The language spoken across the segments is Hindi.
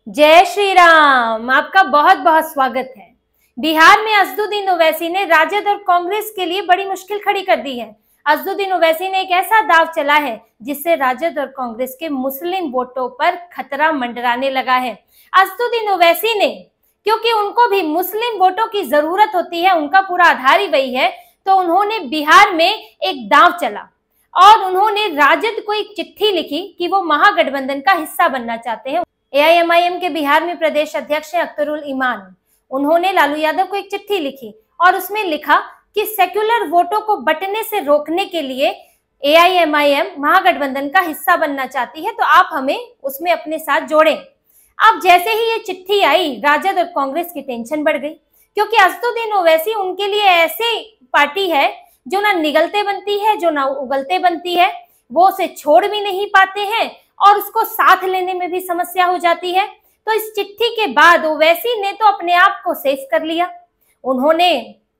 जय श्री राम। आपका बहुत बहुत स्वागत है। बिहार में असदुद्दीन ओवैसी ने राजद और कांग्रेस के लिए बड़ी मुश्किल खड़ी कर दी है। असदुद्दीन ओवैसी ने एक ऐसा दांव चला है जिससे राजद और कांग्रेस के मुस्लिम वोटों पर खतरा मंडराने लगा है। असदुद्दीन ओवैसी ने, क्योंकि उनको भी मुस्लिम वोटों की जरूरत होती है, उनका पूरा आधार ही वही है, तो उन्होंने बिहार में एक दांव चला और उन्होंने राजद को एक चिट्ठी लिखी कि वो महागठबंधन का हिस्सा बनना चाहते हैं। एआईएमआईएम के बिहार में प्रदेश अध्यक्ष हैं अख्तरुल ईमान। उन्होंने लालू यादव को एक चिट्ठी लिखी और उसमें लिखा कि सेक्युलर वोटों को बंटने से रोकने के लिए एआईएमआईएम महागठबंधन का हिस्सा बनना चाहती है, तो आप हमें उसमें अपने साथ जोड़ें। अब जैसे ही ये चिट्ठी आई, राजद और कांग्रेस की टेंशन बढ़ गई, क्योंकि असदुद्दीन ओवैसी उनके लिए ऐसी पार्टी है जो ना निगलते बनती है, जो ना उगलते बनती है। वो उसे छोड़ भी नहीं पाते हैं और उसको साथ लेने में भी समस्या हो जाती है। तो इस चिट्ठी के बाद ओवैसी ने तो अपने आप को सेफ कर लिया। उन्होंने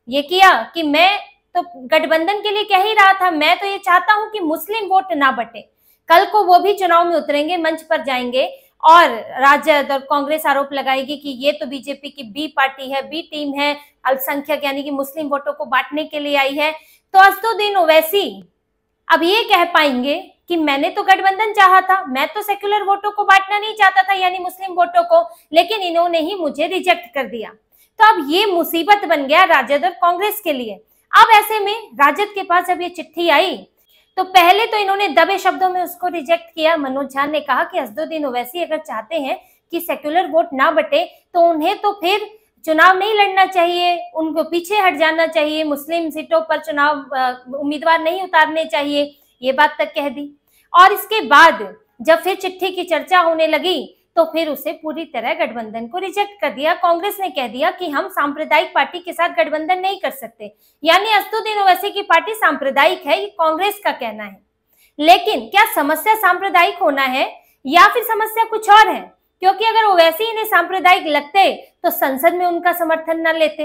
ये किया कि मैं तो गठबंधन के लिए कह ही रहा था, मैं तो ये चाहता हूं कि मुस्लिम वोट ना बटे। कल को वो भी चुनाव में उतरेंगे, मंच पर जाएंगे और राजद और कांग्रेस आरोप लगाएगी कि ये तो बीजेपी की बी पार्टी है, बी टीम है, अल्पसंख्यक यानी कि मुस्लिम वोटों को बांटने के लिए आई है। तो असदुद्दीन ओवैसी अब ये कह पाएंगे कि मैंने तो गठबंधन चाहा था, मैं तो सेक्युलर वोटों को बांटना नहीं चाहता था, यानी मुस्लिम वोटों को, लेकिन इन्होंने ही मुझे रिजेक्ट कर दिया। तो अब ये मुसीबत बन गया राजद और कांग्रेस के लिए। अब ऐसे में राजद के पास जब ये चिट्ठी आई तो पहले तो इन्होंने दबे शब्दों में उसको रिजेक्ट किया। मनोज झा ने कहा कि असदुद्दीन ओवैसी अगर चाहते हैं कि सेक्युलर वोट ना बटे तो उन्हें तो फिर चुनाव नहीं लड़ना चाहिए, उनको पीछे हट जाना चाहिए, मुस्लिम सीटों पर चुनाव उम्मीदवार नहीं उतारने चाहिए, ये बात तक कह दी। और इसके बाद जब फिर चिट्ठी की चर्चा होने लगी तो फिर उसे पूरी तरह गठबंधन को रिजेक्ट कर दिया। कांग्रेस ने कह दिया कि हम सांप्रदायिक पार्टी के साथ गठबंधन नहीं कर सकते, यानी असदुद्दीन ओवैसी की पार्टी सांप्रदायिक है, ये कांग्रेस का कहना है। लेकिन क्या समस्या सांप्रदायिक होना है या फिर समस्या कुछ और है? क्योंकि अगर ओवैसी इन्हें सांप्रदायिक लगते तो संसद में उनका समर्थन न लेते,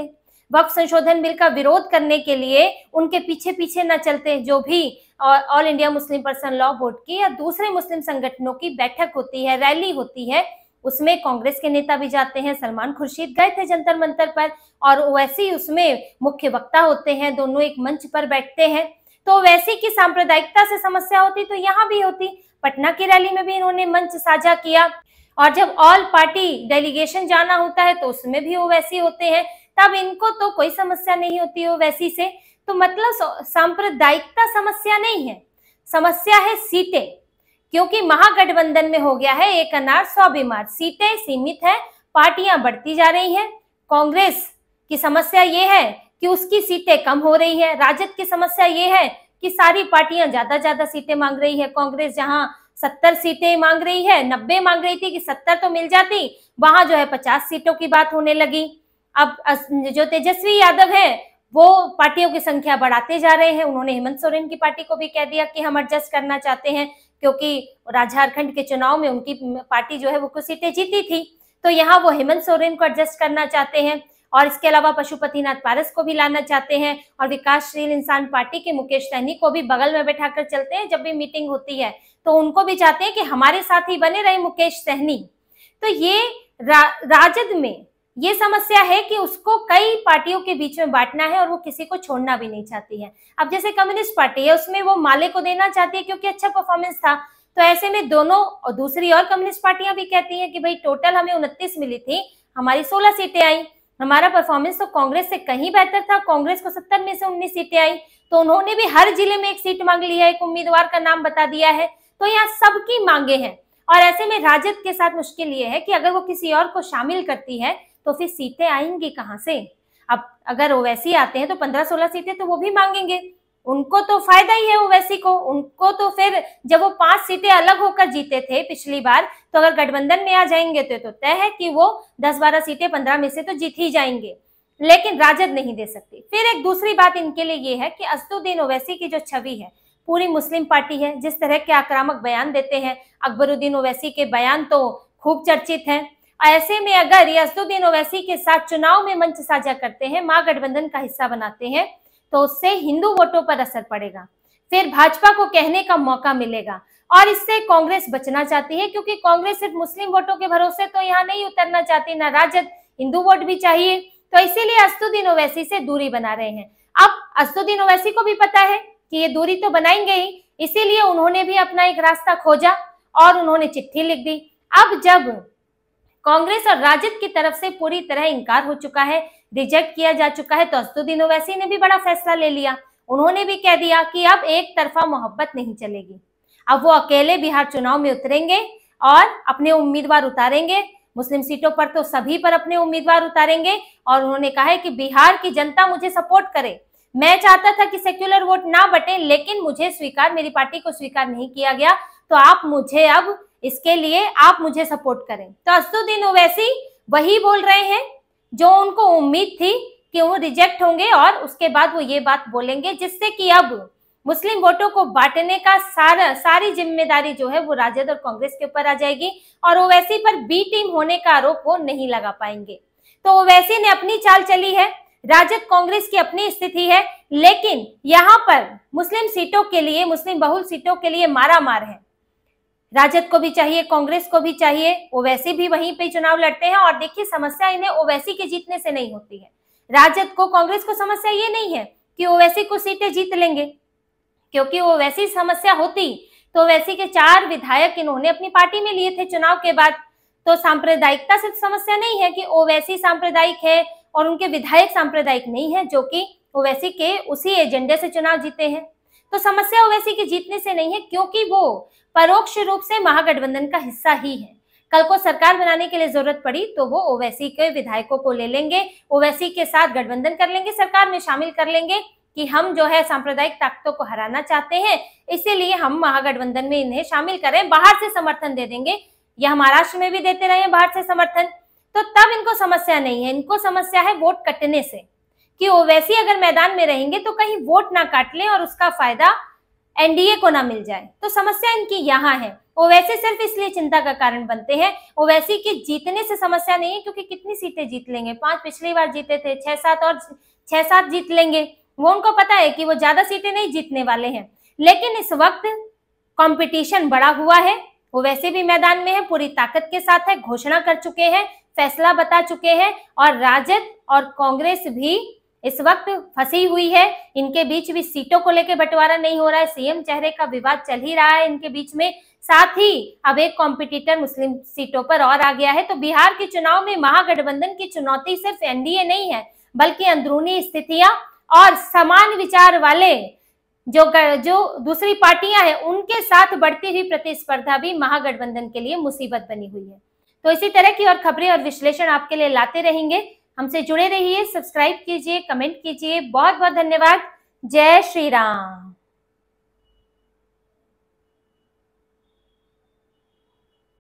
वक्फ संशोधन बिल का विरोध करने के लिए उनके पीछे पीछे न चलते। जो भी all India Muslim person law board की या दूसरे मुस्लिम संगठनों की बैठक होती है, रैली होती है, उसमें कांग्रेस के नेता भी जाते हैं। सलमान खुर्शीद गए थे जंतर मंतर पर और ओवैसी उसमें मुख्य वक्ता होते हैं, दोनों एक मंच पर बैठते हैं। तो ओवैसी की सांप्रदायिकता से समस्या होती तो यहाँ भी होती। पटना की रैली में भी इन्होंने मंच साझा किया और जब ऑल पार्टी डेलीगेशन जाना होता है तो उसमें भी ओवैसी होते हैं, तब इनको तो कोई समस्या नहीं होती ओवैसी से। तो मतलब सांप्रदायिकता समस्या नहीं है, समस्या है सीटें, क्योंकि महागठबंधन में हो गया है एक अनार 100 बीमार। सीटें सीमित है, पार्टियां बढ़ती जा रही हैं। कांग्रेस की समस्या ये है कि उसकी सीटें कम हो रही है। राजद की समस्या ये है कि सारी पार्टियां ज्यादा सीटें मांग रही है। कांग्रेस जहां 70 सीटें मांग रही है, 90 मांग रही थी कि 70 तो मिल जाती, वहां जो है 50 सीटों की बात होने लगी। अब जो तेजस्वी यादव है वो पार्टियों की संख्या बढ़ाते जा रहे हैं। उन्होंने हेमंत सोरेन की पार्टी को भी कह दिया कि हम एडजस्ट करना चाहते हैं, क्योंकि झारखंड के चुनाव में उनकी पार्टी जो है वो कुछ सीटें जीती थी, तो यहाँ वो हेमंत सोरेन को एडजस्ट करना चाहते हैं। और इसके अलावा पशुपतिनाथ पारस को भी लाना चाहते हैं और विकासशील इंसान पार्टी के मुकेश सहनी को भी बगल में बैठाकर चलते हैं जब भी मीटिंग होती है, तो उनको भी चाहते हैं कि हमारे साथ ही बने रहे मुकेश सहनी। तो ये राजद में ये समस्या है कि उसको कई पार्टियों के बीच में बांटना है और वो किसी को छोड़ना भी नहीं चाहती है। अब जैसे कम्युनिस्ट पार्टी है, उसमें वो माले को देना चाहती है क्योंकि अच्छा परफॉर्मेंस था, तो ऐसे में दोनों और दूसरी और कम्युनिस्ट पार्टियां भी कहती हैं कि भाई टोटल हमें 29 मिली थी, हमारी 16 सीटें आई, हमारा परफॉर्मेंस तो कांग्रेस से कहीं बेहतर था, कांग्रेस को 70 में से 19 सीटें आई, तो उन्होंने भी हर जिले में एक सीट मांग ली है, एक उम्मीदवार का नाम बता दिया है। तो यहाँ सबकी मांगे हैं और ऐसे में राजद के साथ मुश्किल ये है कि अगर वो किसी और को शामिल करती है तो फिर सीटें आएंगी कहां से? अब अगर ओवैसी आते हैं तो 15-16 सीटें तो वो भी मांगेंगे, उनको तो फायदा ही है ओवैसी को। उनको तो फिर जब वो 5 सीटें अलग होकर जीते थे पिछली बार, तो अगर गठबंधन में आ जाएंगे तो तय है कि वो 10-12 सीटें 15 में से तो जीत ही जाएंगे, लेकिन राजद नहीं दे सकती। फिर एक दूसरी बात इनके लिए ये है कि असदुद्दीन ओवैसी की जो छवि है पूरी मुस्लिम पार्टी है, जिस तरह के आक्रामक बयान देते हैं, अकबरुद्दीन ओवैसी के बयान तो खूब चर्चित हैं। ऐसे में अगर ये असदुद्दीन ओवैसी के साथ चुनाव में मंच साझा करते हैं, महागठबंधन का हिस्सा बनाते हैं, तो उससे हिंदू वोटों पर असर पड़ेगा। फिर भाजपा को कहने का मौका मिलेगा, और इससे कांग्रेस बचना चाहती है, क्योंकि कांग्रेस सिर्फ मुस्लिम वोटों के भरोसे तो यहाँ नहीं उतरना चाहती, ना राजद, हिंदू वोट भी चाहिए। तो इसीलिए असदुद्दीन ओवैसी से दूरी बना रहे हैं। अब असदुद्दीन ओवैसी को भी पता है कि ये दूरी तो बनाएंगे ही, इसीलिए उन्होंने भी अपना एक रास्ता खोजा और उन्होंने चिट्ठी लिख दी। अब जब कांग्रेस और राजद की तरफ से पूरी तरह इनकार हो चुका है, रिजेक्ट किया जा चुका है, तो असदुद्दीन ओवैसी ने भी बड़ा फैसला ले लिया। उन्होंने भी कह दिया कि अब एक तरफा मोहब्बत नहीं चलेगी। अब वो अकेले बिहार चुनाव में उतरेंगे और अपने उम्मीदवार उतारेंगे। मुस्लिम सीटों पर तो सभी पर अपने उम्मीदवार उतारेंगे और उन्होंने कहा है कि बिहार की जनता मुझे सपोर्ट करे। मैं चाहता था कि सेक्युलर वोट ना बटे, लेकिन मुझे स्वीकार, मेरी पार्टी को स्वीकार नहीं किया गया, तो आप मुझे अब इसके लिए आप मुझे सपोर्ट करें। तो असदुद्दीन ओवैसी वही बोल रहे हैं जो उनको उम्मीद थी कि वो रिजेक्ट होंगे और उसके बाद वो ये बात बोलेंगे, जिससे कि अब मुस्लिम वोटों को बांटने का सारी जिम्मेदारी जो है वो राजद और कांग्रेस के ऊपर आ जाएगी और ओवैसी पर बी टीम होने का आरोप वो नहीं लगा पाएंगे। तो ओवैसी ने अपनी चाल चली है, राजद कांग्रेस की अपनी स्थिति है, लेकिन यहाँ पर मुस्लिम सीटों के लिए, मुस्लिम बहुल सीटों के लिए मारामार है। राजद को भी चाहिए, कांग्रेस को भी चाहिए, ओवैसी भी वहीं पे चुनाव लड़ते हैं। और देखिए, समस्या इन्हें ओवैसी के जीतने से नहीं होती है। राजद को, कांग्रेस को समस्या ये नहीं है कि ओवैसी को सीटें जीत लेंगे, क्योंकि ओवैसी समस्या होती तो ओवैसी के 4 विधायक इन्होंने अपनी पार्टी में लिए थे चुनाव के बाद। तो सांप्रदायिकता से समस्या नहीं है कि ओवैसी सांप्रदायिक है और उनके विधायक सांप्रदायिक नहीं है, जो कि ओवैसी के उसी एजेंडे से चुनाव जीते हैं। तो समस्या ओवैसी के जीतने से नहीं है, क्योंकि वो परोक्ष रूप से महागठबंधन का हिस्सा ही है। कल को सरकार बनाने के लिए जरूरत पड़ी तो वो ओवैसी के विधायकों को ले लेंगे, ओवैसी के साथ गठबंधन कर लेंगे, सरकार में शामिल कर लेंगे कि हम जो है सांप्रदायिक ताकतों को हराना चाहते हैं, इसीलिए हम महागठबंधन में इन्हें शामिल करें, बाहर से समर्थन दे देंगे। यह महाराष्ट्र में भी देते रहे बाहर से समर्थन, तो तब इनको समस्या नहीं है। इनको समस्या है वोट कटने से, कि ओवैसी अगर मैदान में रहेंगे तो कहीं वोट ना काट लें और उसका फायदा एनडीए को ना मिल जाए। तो समस्या इनकी यहाँ है। ओवैसी सिर्फ इसलिए चिंता का कारण बनते हैं। ओवैसी के जीतने से समस्या नहीं है, क्योंकि कितनी सीटें जीत लेंगे, 5 पिछली बार जीते थे, 6-7 और 6-7 जीत लेंगे। वो उनको पता है कि वो ज्यादा सीटें नहीं जीतने वाले हैं। लेकिन इस वक्त कंपटीशन बड़ा हुआ है, ओवैसी भी मैदान में है, पूरी ताकत के साथ है, घोषणा कर चुके हैं, फैसला बता चुके हैं, और राजद और कांग्रेस भी इस वक्त फंसी हुई है। इनके बीच भी सीटों को लेकर बंटवारा नहीं हो रहा है, सीएम चेहरे का विवाद चल ही रहा है इनके बीच में। साथ ही अब एक कॉम्पिटिटर मुस्लिम सीटों पर और आ गया है। तो बिहार के चुनाव में महागठबंधन की चुनौती सिर्फ एनडीए नहीं है, बल्कि अंदरूनी स्थितियां और समान विचार वाले जो दूसरी पार्टियां हैं उनके साथ बढ़ती हुई प्रतिस्पर्धा भी महागठबंधन के लिए मुसीबत बनी हुई है। तो इसी तरह की और खबरें और विश्लेषण आपके लिए लाते रहेंगे। हमसे जुड़े रहिए, सब्सक्राइब कीजिए, कमेंट कीजिए। बहुत बहुत धन्यवाद। जय श्री राम।